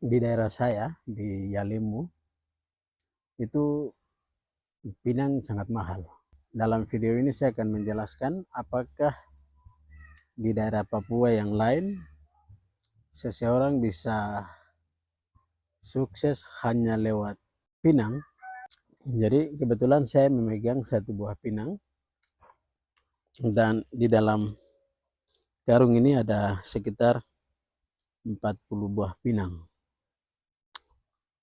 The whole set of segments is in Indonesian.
Di daerah saya di Yalimu itu pinang sangat mahal. Dalam video ini saya akan menjelaskan apakah di daerah Papua yang lain seseorang bisa sukses hanya lewat pinang. Jadi kebetulan saya memegang satu buah pinang dan di dalam karung ini ada sekitar 40 buah pinang.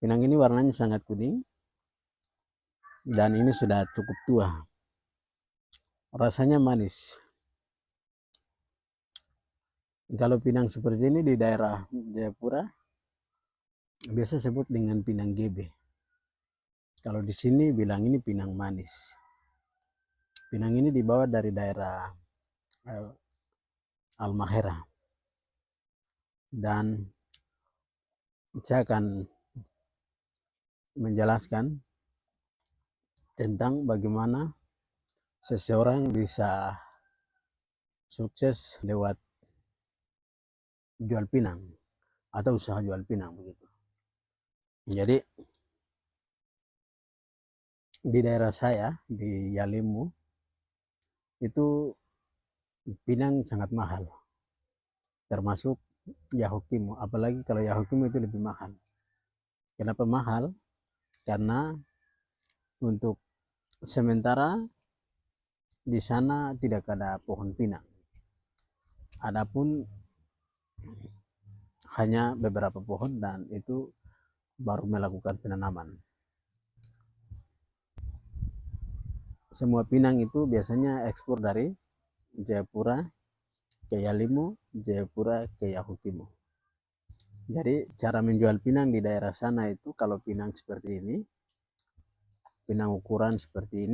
Pinang ini warnanya sangat kuning dan ini sudah cukup tua. Rasanya manis. Kalau pinang seperti ini di daerah Jayapura biasa sebut dengan pinang GB. Kalau di sini bilang ini pinang manis. Pinang ini dibawa dari daerah Halmahera. Dan saya akan menjelaskan tentang bagaimana seseorang bisa sukses lewat jual pinang atau usaha jual pinang begitu. Jadi di daerah saya di Yalimu itu pinang sangat mahal, termasuk Yahukimo. Apalagi kalau Yahukimo itu lebih mahal. Kenapa mahal? Karena untuk sementara di sana tidak ada pohon pinang. Adapun hanya beberapa pohon dan itu baru melakukan penanaman. Semua pinang itu biasanya ekspor dari Jayapura ke Yalimu, Jayapura ke Yahukimo. Jadi cara menjual pinang di daerah sana itu kalau pinang seperti ini, pinang ukuran seperti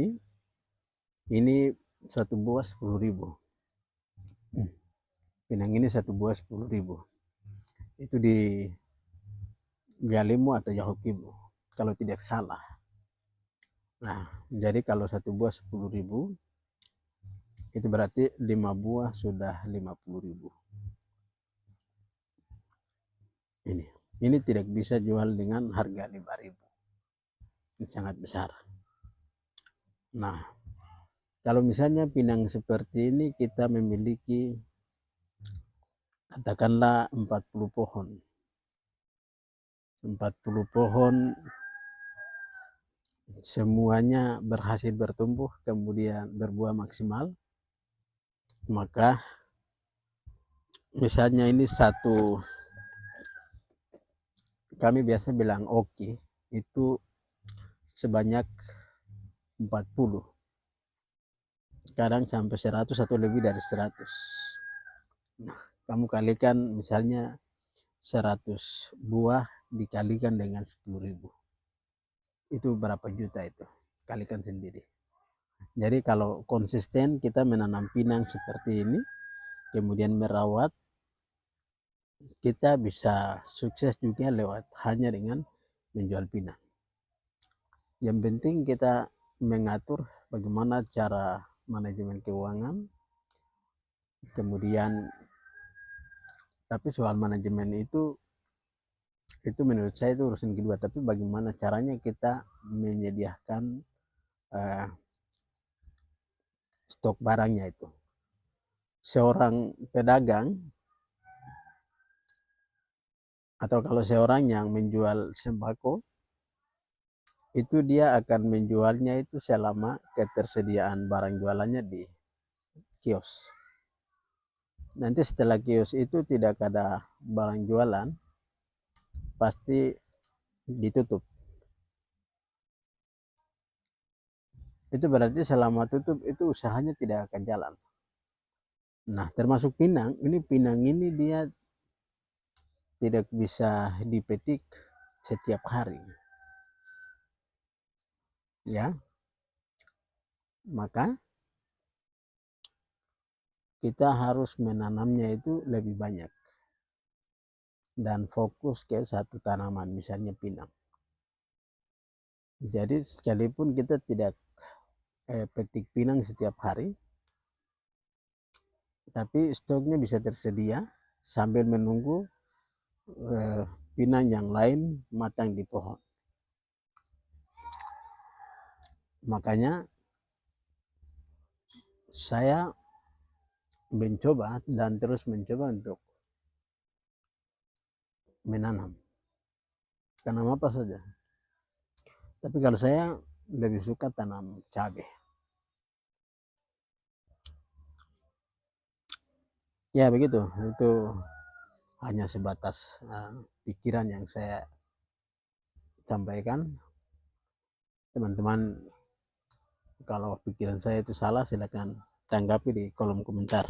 ini satu buah 10.000. Pinang ini satu buah 10.000. Itu di Yalimu atau Yahukimo kalau tidak salah. Nah, jadi kalau satu buah 10.000 itu berarti 5 buah sudah 50.000. Ini tidak bisa jual dengan harga 5.000. Ini sangat besar. Nah, kalau misalnya pinang seperti ini kita memiliki katakanlah 40 pohon. 40 pohon semuanya berhasil bertumbuh kemudian berbuah maksimal, maka misalnya ini satu, kami biasa bilang oke, itu sebanyak 40, kadang sampai 100 atau lebih dari 100. Nah, kamu kalikan misalnya 100 buah dikalikan dengan 10.000, itu berapa juta itu? Kalikan sendiri. Jadi kalau konsisten kita menanam pinang seperti ini, kemudian merawat, kita bisa sukses juga lewat hanya dengan menjual pinang. Yang penting kita mengatur bagaimana cara manajemen keuangan, kemudian tapi soal manajemen itu menurut saya itu urusan kedua, tapi bagaimana caranya kita menyediakan stok barangnya itu. Seorang pedagang atau kalau seorang yang menjual sembako itu dia akan menjualnya itu selama ketersediaan barang jualannya di kios. Nanti setelah kios itu tidak ada barang jualan, pasti ditutup. Itu berarti selama tutup itu usahanya tidak akan jalan. Nah, termasuk pinang, ini dia tidak bisa dipetik setiap hari. Ya. Maka kita harus menanamnya itu lebih banyak dan fokus ke satu tanaman, misalnya pinang. Jadi sekalipun kita tidak petik pinang setiap hari, tapi stoknya bisa tersedia sambil menunggu pinang yang lain matang di pohon. Makanya saya mencoba dan terus mencoba untuk menanam. Tanam apa saja. Tapi kalau saya lebih suka tanam cabai. Ya begitu, itu hanya sebatas pikiran yang saya sampaikan. Teman-teman, kalau pikiran saya itu salah, silakan tanggapi di kolom komentar.